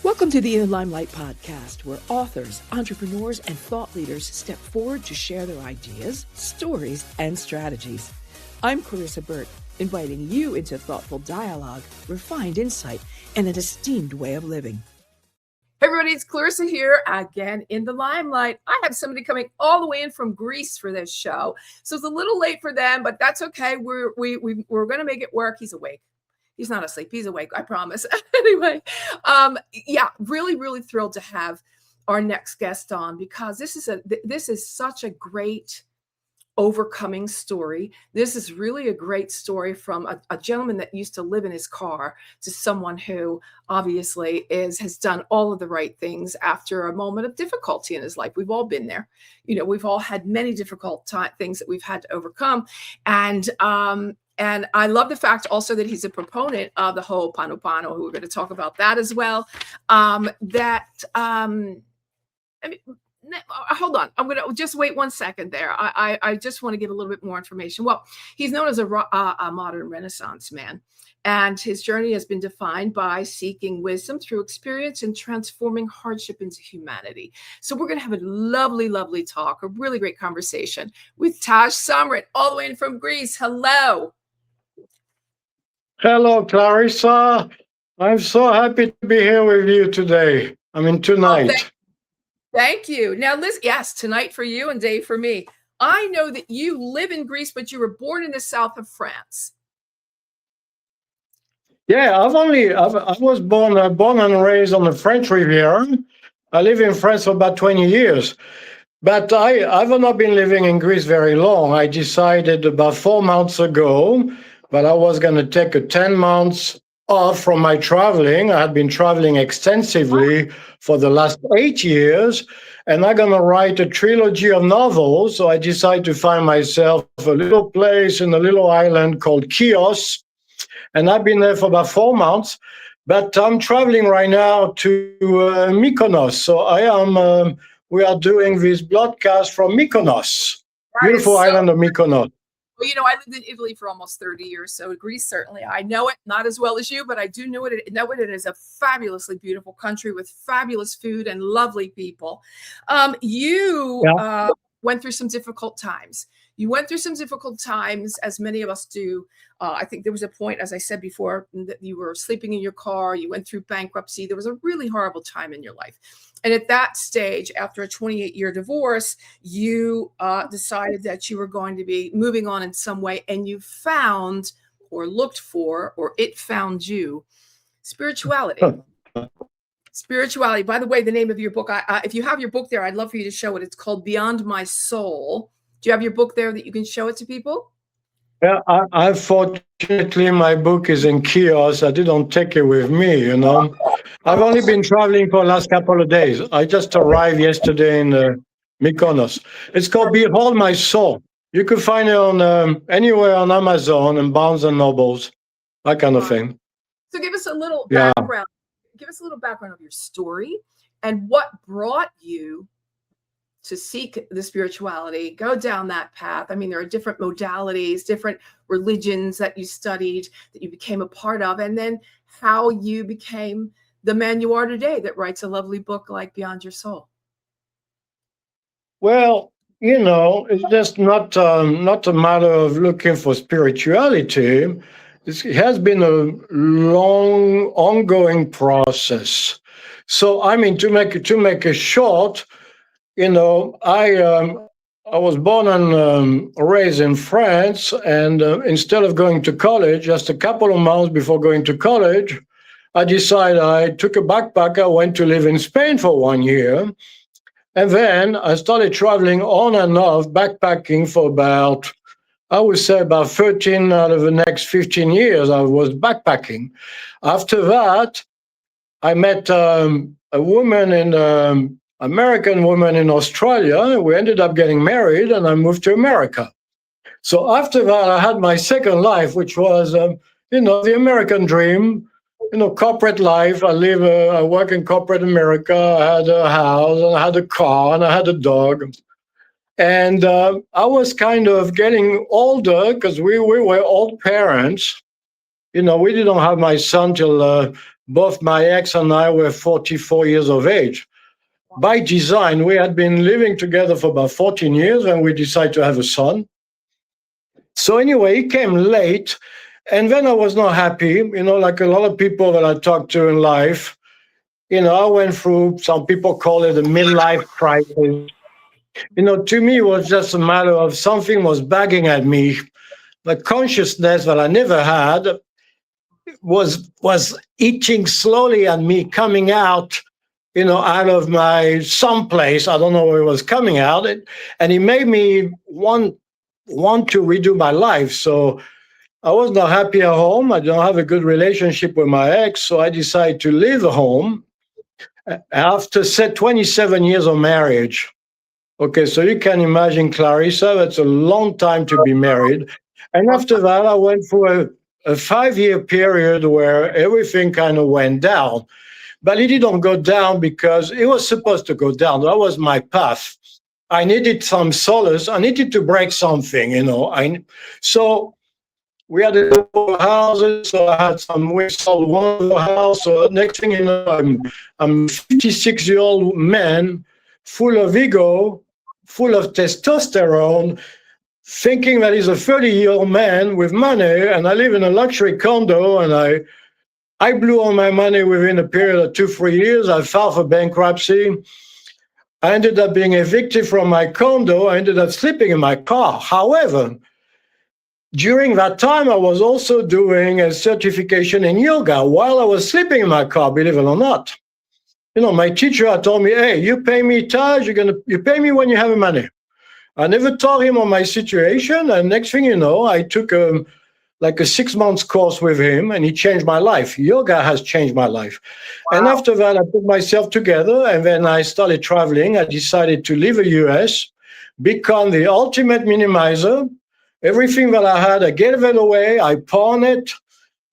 Welcome to the Limelight podcast, where authors, entrepreneurs, and thought leaders step forward to share their ideas, stories, and strategies. I'm Clarissa Burt, inviting you into thoughtful dialogue, refined insight, and an esteemed way of living. Hey everybody, it's Clarissa here again in the Limelight. I have somebody coming all the way in from Greece for this show, so it's a little late for them, but that's okay. We're going to make it work. He's awake. He's not asleep. He's awake. I promise. Anyway, really thrilled to have our next guest on, because this is such a great overcoming story. This is really a great story from a gentleman that used to live in his car to someone who obviously has done all of the right things after a moment of difficulty in his life. We've all been there. We've all had many difficult things that we've had to overcome. And I love the fact also that he's a proponent of the Ho'oponopono, who we're going to talk about that as well. Hold on. I'm going to just wait 1 second there. I just want to give a little bit more information. Well, he's known as a modern Renaissance man, and his journey has been defined by seeking wisdom through experience and transforming hardship into humanity. So we're going to have a lovely talk, a really great conversation with Samrit, all the way in from Greece. Hello. Hello, Clarissa. I'm so happy to be here with you today. Tonight. Oh, thank you. Now, Liz, yes, tonight for you and day for me. I know that you live in Greece, but you were born in the south of France. Yeah, I was born and raised on the French Riviera. I live in France for about 20 years. But I've not been living in Greece very long. I decided about 4 months ago that I was going to take 10 months off from my traveling. I had been traveling extensively for the last 8 years, and I'm going to write a trilogy of novels. So I decided to find myself a little place in a little island called Chios, and I've been there for about 4 months. But I'm traveling right now to Mykonos. So we are doing this broadcast from Mykonos, beautiful island of Mykonos. Well, I lived in Italy for almost 30 years, so Greece, certainly. I know it, not as well as you, but I do know it. It is a fabulously beautiful country with fabulous food and lovely people. You went through some difficult times. As many of us do. I think there was a point, as I said before, that you were sleeping in your car. You went through bankruptcy. There was a really horrible time in your life. And at that stage, after a 28-year divorce, you decided that you were going to be moving on in some way, and you found, or looked for, or it found you, spirituality. Spirituality. By the way, the name of your book, if you have your book there, I'd love for you to show it. It's called Beyond My Soul. Do you have your book there that you can show it to people? Yeah, unfortunately, my book is in Chios. I didn't take it with me, I've only been traveling for the last couple of days. I just arrived yesterday in Mykonos. It's called Behold My Soul. You can find it on anywhere on Amazon and Barnes and Nobles, that kind of thing. So give us a little background. Give us a little background of your story and what brought you to seek the spirituality, go down that path. There are different modalities, different religions that you studied, that you became a part of, and then how you became the man you are today that writes a lovely book like Beyond Your Soul. Well, it's just not a matter of looking for spirituality. It has been a long, ongoing process. So, to make it short, I was born and raised in France, and instead of going to college, just a couple of months before going to college, I took a backpack. I went to live in Spain for 1 year, and then I started traveling on and off, backpacking for about 13 out of the next 15 years. I was backpacking. After that, I met a American woman in Australia. We ended up getting married, and I moved to America. So after that, I had my second life, which was, the American dream, corporate life. I work in corporate America. I had a house, and I had a car, and I had a dog. And I was kind of getting older because we were old parents. We didn't have my son till both my ex and I were 44 years of age. By design, we had been living together for about 14 years and we decided to have a son. So anyway, he came late. And then I was not happy, like a lot of people that I talk to in life. I went through, some people call it a midlife crisis. To me, it was just a matter of something was bagging at me. The consciousness that I never had was eating slowly at me, coming out, out of my someplace. I don't know where it was coming out. And it made me want to redo my life. So I was not happy at home. I don't have a good relationship with my ex. So I decided to leave home after 27 years of marriage. Okay, so you can imagine, Clarissa, that's a long time to be married. And after that, I went through a 5-year period where everything kind of went down. But it didn't go down because it was supposed to go down. That was my path. I needed some solace. I needed to break something, So we had a couple of houses. So we sold one of the house. So next thing you know, I'm a 56-year-old man, full of ego, full of testosterone, thinking that he's a 30-year-old man with money, and I live in a luxury condo, and I blew all my money within a period of 2-3 years. I filed for bankruptcy. I ended up being evicted from my condo. I ended up sleeping in my car. However, during that time, I was also doing a certification in yoga while I was sleeping in my car, believe it or not. My teacher had told me, hey, you pay me, Taj, you pay me when you have money. I never told him on my situation. And next thing you know, I took a 6-month course with him, and he changed my life. Yoga has changed my life. Wow. And after that, I put myself together, and then I started traveling. I decided to leave the US, become the ultimate minimizer. Everything that I had, I gave it away. I pawned it.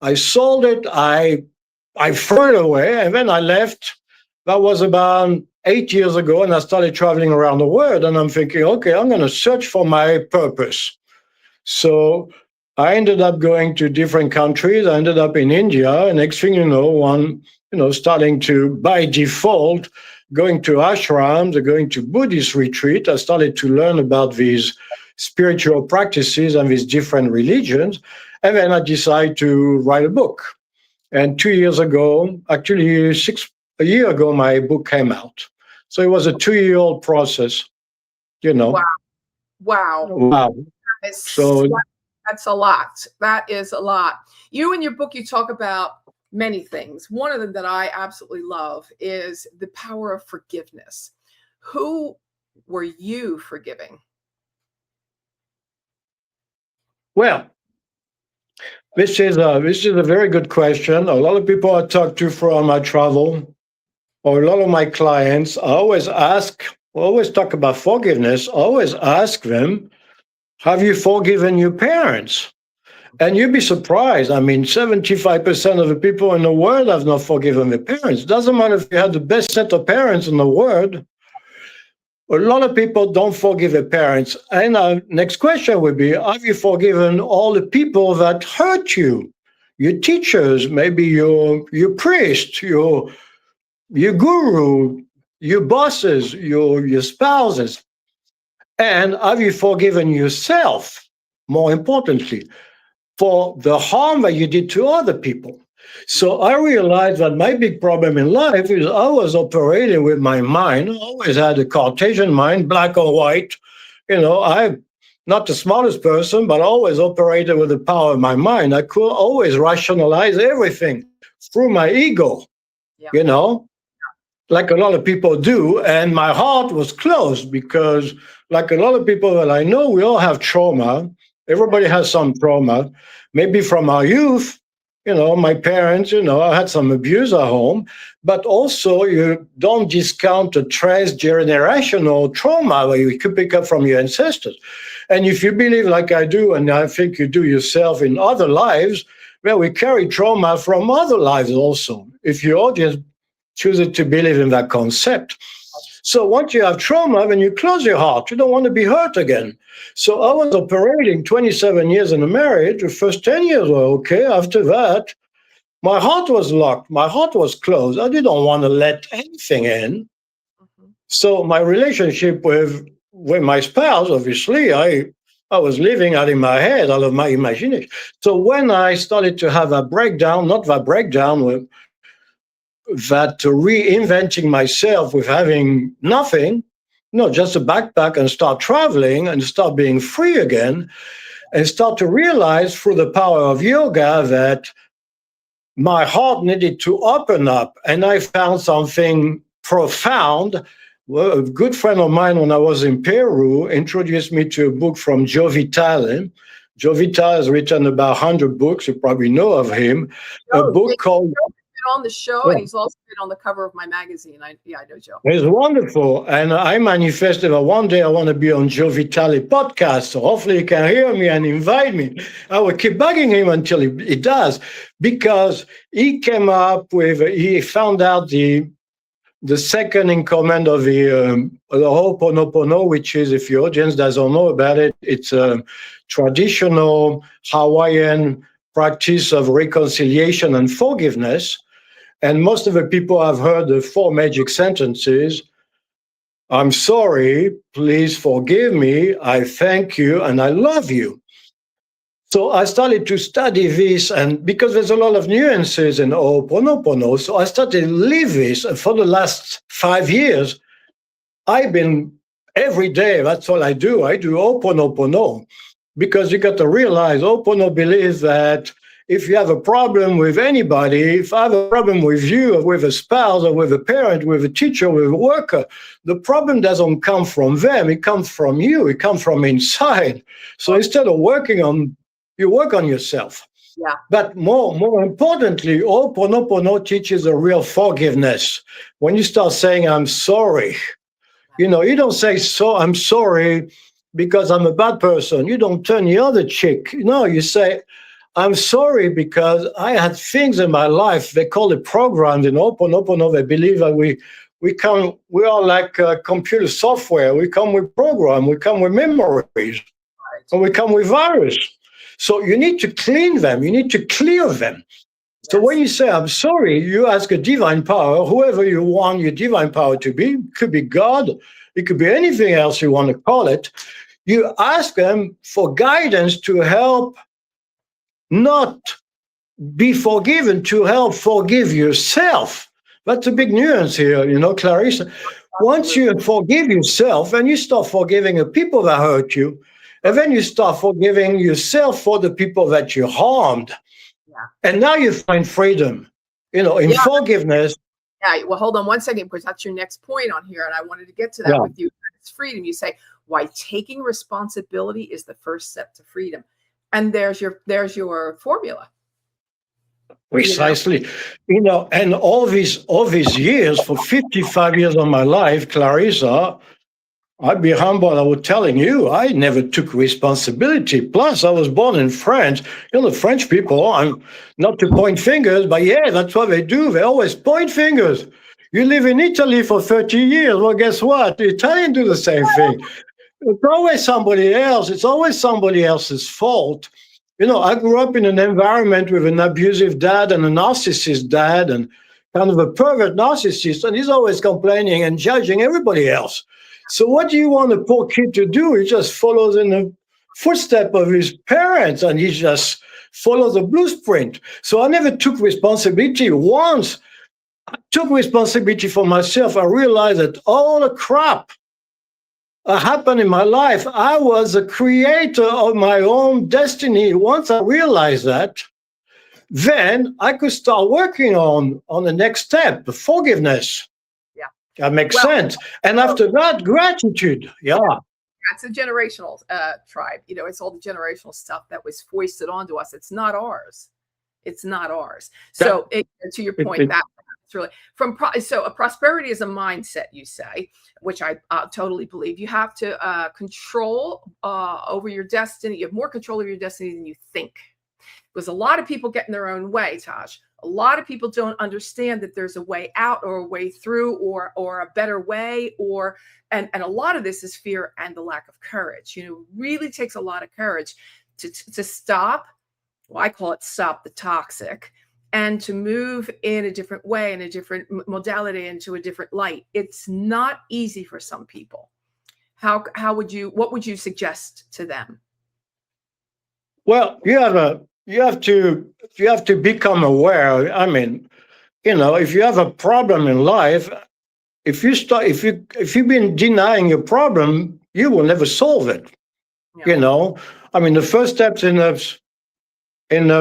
I sold it. I threw it away, and then I left. That was about 8 years ago, and I started traveling around the world, and I'm thinking, okay, I'm going to search for my purpose. So I ended up going to different countries. I ended up in India, and next thing you know, starting to, by default, going to ashrams, going to Buddhist retreat. I started to learn about these spiritual practices and these different religions, and then I decided to write a book. And 2 years ago, actually a year ago, my book came out. So it was a 2-year-old process, Wow. That's a lot. That is a lot. You, in your book, you talk about many things. One of them that I absolutely love is the power of forgiveness. Who were you forgiving? Well, this is a very good question. A lot of people I talk to from my travel, or a lot of my clients, I always talk about forgiveness. I always ask them, have you forgiven your parents? And you'd be surprised. 75% of the people in the world have not forgiven their parents. Doesn't matter if you have the best set of parents in the world. A lot of people don't forgive their parents. And our next question would be, have you forgiven all the people that hurt you? Your teachers, maybe your priest, your guru, your bosses, your spouses. And have you forgiven yourself, more importantly, for the harm that you did to other people? So I realized that my big problem in life is I was operating with my mind. I always had a Cartesian mind, black or white. I'm not the smartest person, but I always operated with the power of my mind. I could always rationalize everything through my ego, like a lot of people do. And my heart was closed because, like a lot of people that I know, we all have trauma. Everybody has some trauma, maybe from our youth. My parents, I had some abuse at home, but also you don't discount the transgenerational trauma that you could pick up from your ancestors. And if you believe like I do, and I think you do yourself in other lives, well, we carry trauma from other lives also, if your audience chooses to believe in that concept. So once you have trauma, then you close your heart. You don't want to be hurt again. So I was operating 27 years in a marriage. The first 10 years were okay. After that, my heart was locked. My heart was closed. I didn't want to let anything in. So my relationship with my spouse, obviously, I was living out in my head, out of my imagination. So when I started to have a breakdown, not that breakdown, that reinventing myself with having nothing, no, just a backpack, and start traveling and start being free again, and start to realize through the power of yoga that my heart needed to open up. And I found something profound. Well, a good friend of mine when I was in Peru introduced me to a book from Joe Vitale. Joe Vitale has written about 100 books. You probably know of him. A book called... on the show, and he's also been on the cover of my magazine. I know Joe. It's wonderful. And I manifested that one day I want to be on Joe Vitale podcast. So hopefully he can hear me and invite me. I will keep bugging him until he does, because he came up with, he found out the second in command of the Ho'oponopono, which is, if your audience doesn't know about it, it's a traditional Hawaiian practice of reconciliation and forgiveness. And most of the people have heard the 4 magic sentences. I'm sorry, please forgive me, I thank you, and I love you. So I started to study this, and because there's a lot of nuances in Ho'oponopono, so I started to live this. And for the last 5 years, I've been every day, that's all I do. I do Ho'oponopono, because you got to realize Ho'oponopono believes that if you have a problem with anybody, if I have a problem with you, or with a spouse, or with a parent, with a teacher, with a worker, the problem doesn't come from them. It comes from you. It comes from inside. So instead of working on, you work on yourself. Yeah. But more importantly, Ho'oponopono teaches a real forgiveness. When you start saying, I'm sorry, you don't say, I'm sorry because I'm a bad person. You don't turn the other cheek. No, you say, I'm sorry because I had things in my life, they call it programmed in Ho'oponopono. They believe that we are like computer software. We come with program, we come with memories, and we come with virus. So you need to clean them, you need to clear them. Yes. So when you say, I'm sorry, you ask a divine power, whoever you want your divine power to be, it could be God, it could be anything else you want to call it. You ask them for guidance to help not be forgiven, to help forgive yourself. That's a big nuance here, Clarissa. Once you forgive yourself and you start forgiving the people that hurt you, and then you start forgiving yourself for the people that you harmed. Yeah. And now you find freedom, in forgiveness. Yeah, well, hold on one second, because that's your next point on here, and I wanted to get to that with you. It's freedom. You say, why taking responsibility is the first step to freedom. And there's your formula. Precisely. And all these years, for 55 years of my life, Clarissa, I'd be humble. I was telling you, I never took responsibility. Plus, I was born in France. The French people, I'm not to point fingers, but that's what they do. They always point fingers. You live in Italy for 30 years. Well, guess what? The Italians do the same thing. It's always somebody else. It's always somebody else's fault. I grew up in an environment with an abusive dad and a narcissist dad and kind of a pervert narcissist, and he's always complaining and judging everybody else. So what do you want a poor kid to do? He just follows in the footsteps of his parents, and he just follows the blueprint. So I never took responsibility. Once I took responsibility for myself, I realized that all the crap happened in my life. I was a creator of my own destiny. Once I realized that, then I could start working on the next step, the forgiveness. Yeah. That makes sense. And after that, gratitude. Yeah. That's a generational tribe. It's all the generational stuff that was foisted onto us. It's not ours. It's not ours. So to your point, that's really so prosperity is a mindset, you say, which I totally believe. You have to control over your destiny. You have more control over your destiny than you think. Because a lot of people get in their own way, Taj. A lot of people don't understand that there's a way out or a way through or a better way, and a lot of this is fear and the lack of courage. It really takes a lot of courage to stop. Well, I call it stop the toxic, and to move in a different way, in a different modality, into a different light. It's not easy for some people. What would you suggest to them? Well, you have to become aware. I mean, if you have a problem in life, if you've been denying your problem, you will never solve it. Yeah. I mean, the first steps in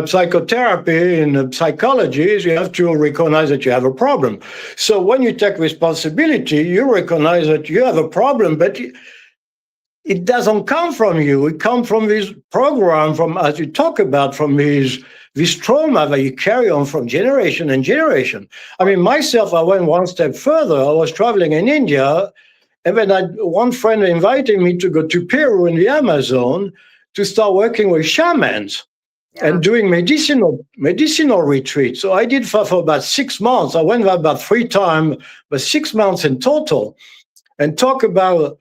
psychotherapy, in psychology, is you have to recognize that you have a problem. So when you take responsibility, you recognize that you have a problem, but it doesn't come from you. It comes from this program, as you talk about, from this trauma that you carry on from generation and generation. I mean, myself, I went one step further. I was traveling in India, and then one friend invited me to go to Peru in the Amazon to start working with shamans. Yeah. And doing medicinal retreats. So I did for about 6 months. I went there about 3 times, but 6 months in total. And talk about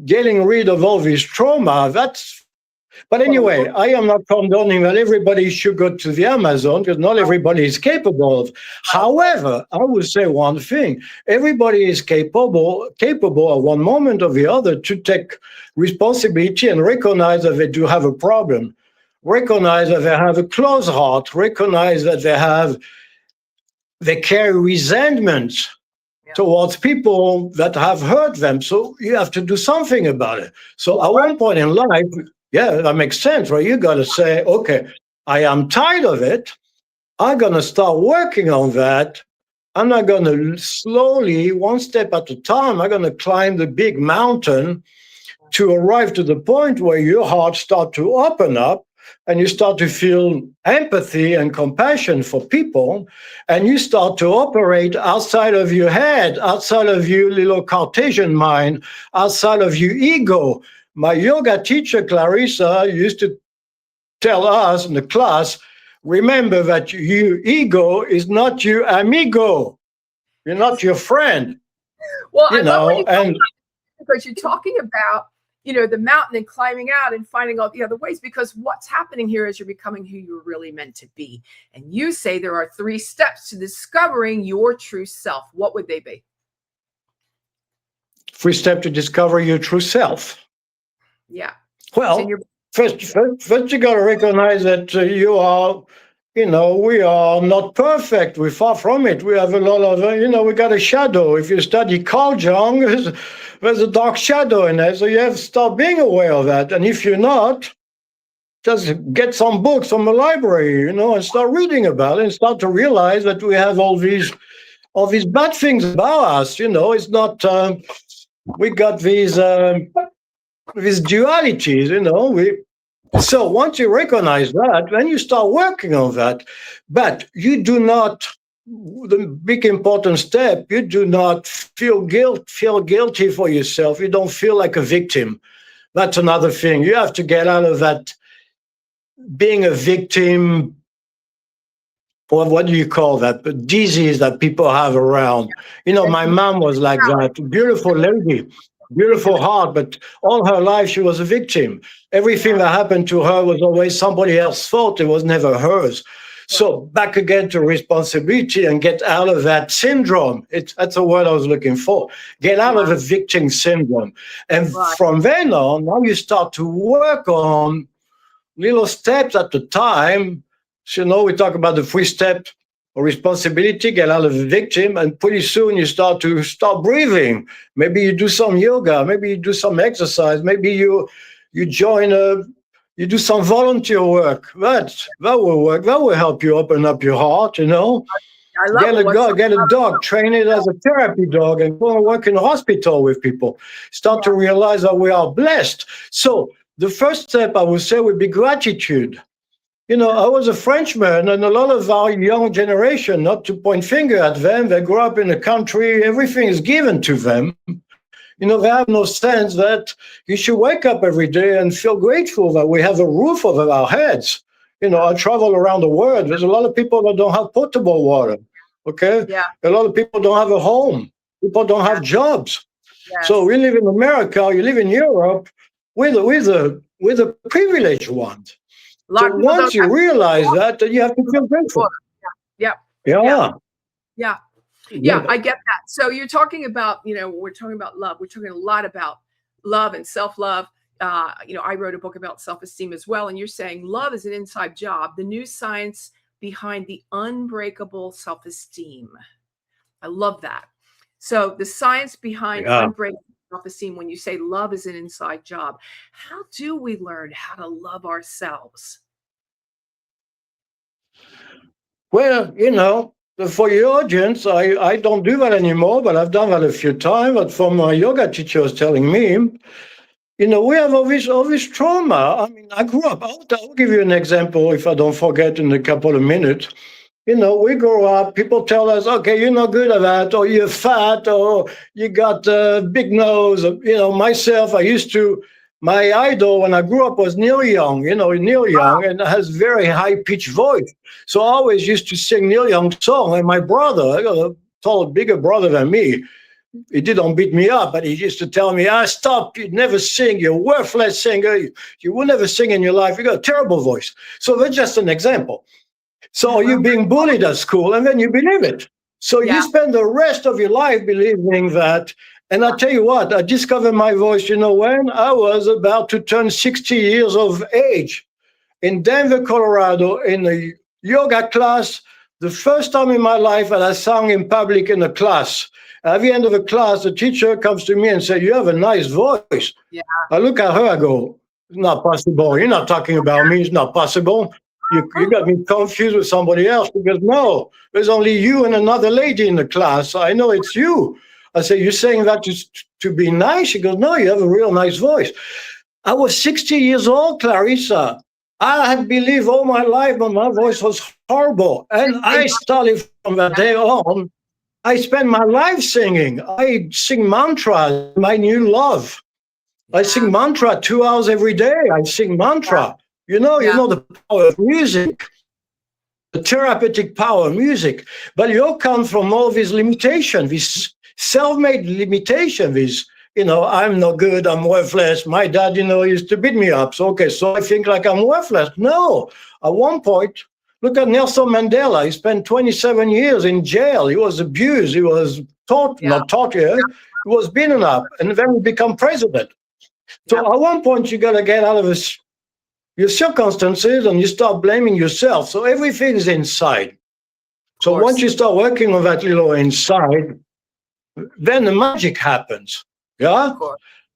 getting rid of all this trauma. But anyway, I am not condoning that everybody should go to the Amazon, because not everybody is capable of. However, I would say one thing: everybody is capable at one moment or the other to take responsibility and recognize that they do have a problem. Recognize that they have a closed heart, recognize that they carry resentments towards people that have hurt them. So you have to do something about it. So at one point in life, that makes sense, right? You got to say, okay, I am tired of it. I'm going to start working on that. I'm not going to slowly, one step at a time, I'm going to climb the big mountain to arrive to the point where your heart starts to open up, and you start to feel empathy and compassion for people, and you start to operate outside of your head, outside of your little Cartesian mind, outside of your ego. My yoga teacher, Clarissa, used to tell us in the class, remember that your ego is not your amigo. You're not your friend. Well, I love what because you're talking about the mountain and climbing out and finding all the other ways, because what's happening here is you're becoming who you're really meant to be. And you say there are 3 steps to discovering your true self. What would they be? 3 steps to discover your true self. Yeah. Well, first you got to recognize that you are, we are not perfect. We're far from it. We have a lot of, we got a shadow. If you study Carl Jung, there's a dark shadow in there. So you have to start being aware of that. And if you're not, just get some books from the library, and start reading about it, and start to realize that we have all these bad things about us. It's not, we got these dualities, So once you recognize that, then you start working on that. But you do not, the big important step, you do not feel guilty for yourself. You don't feel like a victim. That's another thing. You have to get out of that being a victim, or what do you call that? The disease that people have around. My mom was like that, beautiful lady. Beautiful heart, but all her life she was a victim. Everything that happened to her was always somebody else's fault. It was never hers. So back again to responsibility and get out of that syndrome. That's the word I was looking for. Get out of the victim syndrome. And from then on, now you start to work on little steps at a time. So, we talk about the 3 steps. Responsibility, get out of the victim, and pretty soon you start breathing. Maybe you do some yoga, maybe you do some exercise, maybe you join you do some volunteer work. That will work. That will help you open up your heart. Get a dog, train it as a therapy dog, and go and work in a hospital with people. Start to realize that we are blessed. So the first step I would say would be gratitude. I was a Frenchman, and a lot of our young generation, not to point finger at them, they grew up in a country, everything is given to them. They have no sense that you should wake up every day and feel grateful that we have a roof over our heads. I travel around the world. There's a lot of people that don't have potable water, okay? Yeah. A lot of people don't have a home. People don't have jobs. Yes. So we live in America, you live in Europe, we're the privileged ones. So once you realize that, then you have to feel grateful. Yeah. Yeah. Yeah. Yeah, I get that. So you're talking about, we're talking about love. We're talking a lot about love and self-love. I wrote a book about self-esteem as well. And you're saying love is an inside job, the new science behind the unbreakable self-esteem. I love that. So the science behind unbreakable self-esteem, when you say love is an inside job, how do we learn how to love ourselves? Well, for your audience, I don't do that anymore, but I've done that a few times. But from my yoga teacher was telling me, we have all this trauma. I mean, I grew up. I'll give you an example if I don't forget in a couple of minutes. We grow up, people tell us, okay, you're not good at that, or you're fat, or you got a big nose. Myself, my idol when I grew up was Neil Young, Neil Young, and has very high-pitched voice. So I always used to sing Neil Young's song, and my brother, I got a tall, bigger brother than me, he didn't beat me up, but he used to tell me, stop, you'd never sing, you're a worthless singer, you will never sing in your life, you got a terrible voice. So that's just an example. So you're being bullied at school, and then you believe it. So you spend the rest of your life believing that. And I tell you what, I discovered my voice, when I was about to turn 60 years of age in Denver, Colorado, in a yoga class, the first time in my life that I sang in public in a class. At the end of the class, the teacher comes to me and says, you have a nice voice. Yeah. I look at her, I go, it's not possible. You're not talking about me. It's not possible. You got me confused with somebody else, because no, there's only you and another lady in the class. I know it's you. I say, you're saying that to be nice? She goes, no, you have a real nice voice. I was 60 years old, Clarissa. I had believed all my life that my voice was horrible. And I started from that day on. I spend my life singing. I sing mantras, my new love. I sing mantra 2 hours every day. I sing mantra. You know the power of music, the therapeutic power of music. But it all comes from all these limitations, this self-made limitation, this, I'm not good, I'm worthless. My dad, used to beat me up. So I think like I'm worthless. No, at one point, look at Nelson Mandela. He spent 27 years in jail. He was abused. He was not tortured. He was beaten up, and then he became president. So at one point, you got to get out of your circumstances and you start blaming yourself. So everything's inside. So once you start working on that little inside, then the magic happens. Yeah?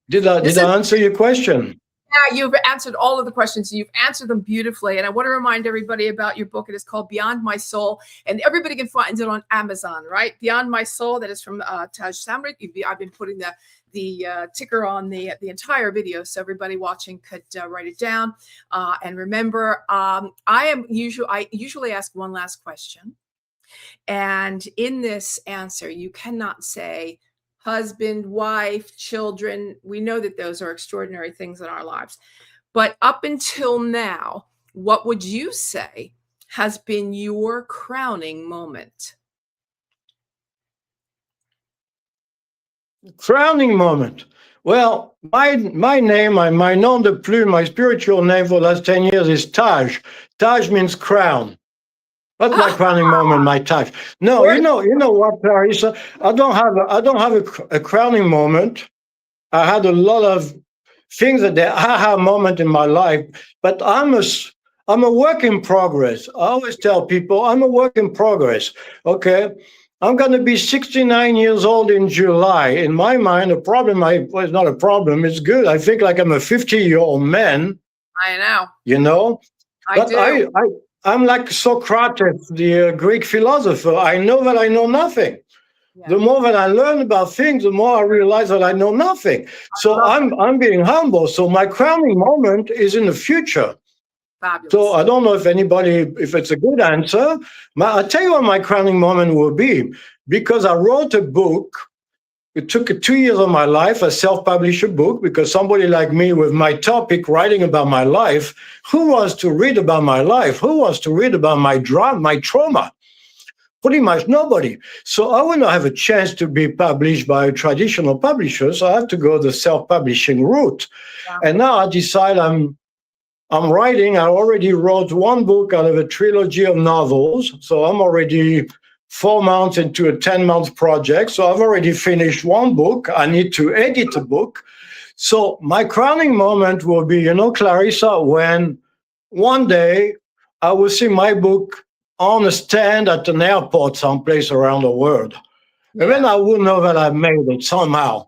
Did I answer your question? Yeah, you've answered all of the questions. You've answered them beautifully. And I want to remind everybody about your book. It is called Beyond My Soul. And everybody can find it on Amazon, right? Beyond My Soul. That is from Taj Samrit. I've been putting the ticker on the entire video, so everybody watching could write it down. And remember, I usually ask one last question. And in this answer, you cannot say husband, wife, children. We know that those are extraordinary things in our lives. But up until now, what would you say has been your crowning moment? Crowning moment. Well, my name, my nom de plume, my spiritual name for the last 10 years is Taj. Taj means crown. That's my crowning moment, my Taj. No, you know what, Clarissa? I don't have a crowning moment. I had a lot of things that the aha moment in my life, but I'm a work in progress. I always tell people I'm a work in progress. Okay. I'm going to be 69 years old in July. In my mind, a problem, it's not a problem. It's good. I think like I'm a 50-year-old man. I know. I'm like Socrates, the Greek philosopher. I know that I know nothing. Yeah. The more that I learn about things, the more I realize that I know nothing. So I'm being humble. So my crowning moment is in the future. Fabulous. So I don't know if it's a good answer. I'll tell you what my crowning moment will be, because I wrote a book. It took 2 years of my life, a self-published a book, because somebody like me with my topic, writing about my life, who wants to read about my life? Who wants to read about my trauma? Pretty much nobody. So I will not have a chance to be published by a traditional publisher, so I have to go the self-publishing route. Yeah. And now I decide I'm I'm writing. I already wrote one book out of a trilogy of novels. So I'm already 4 months into a 10-month project. So I've already finished one book. I need to edit a book. So my crowning moment will be, Clarissa, when one day I will see my book on a stand at an airport someplace around the world. Yeah. And then I will know that I made it somehow.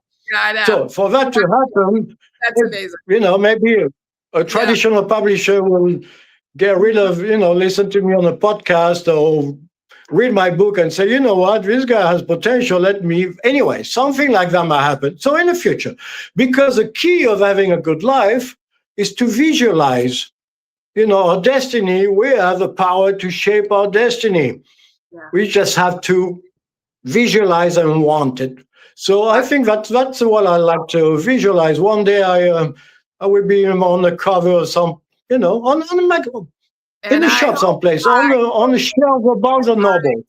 So for that to happen, that's amazing. Maybe a traditional publisher will get rid of, listen to me on a podcast or read my book and say, you know what, this guy has potential. Anyway, something like that might happen. So in the future, because the key of having a good life is to visualize, our destiny. We have the power to shape our destiny. Yeah. We just have to visualize and want it. So I think that's what I like to visualize. One day I will be on the cover of some, on the in the shop someplace, on the shelf of Barnes and Noble.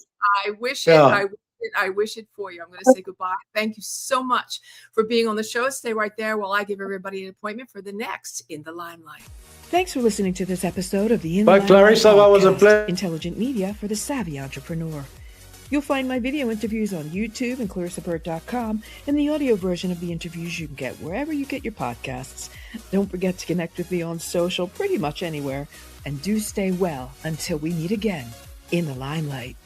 I wish it. I wish it for you. I'm going to say goodbye. Thank you so much for being on the show. Stay right there while I give everybody an appointment for the next In the Limelight. Thanks for listening to this episode of the Bye, Clarissa. That was a pleasure. Intelligent media for the savvy entrepreneur. You'll find my video interviews on YouTube and clarissaburt.com, and the audio version of the interviews you can get wherever you get your podcasts. Don't forget to connect with me on social, pretty much anywhere. And do stay well until we meet again in the Limelight.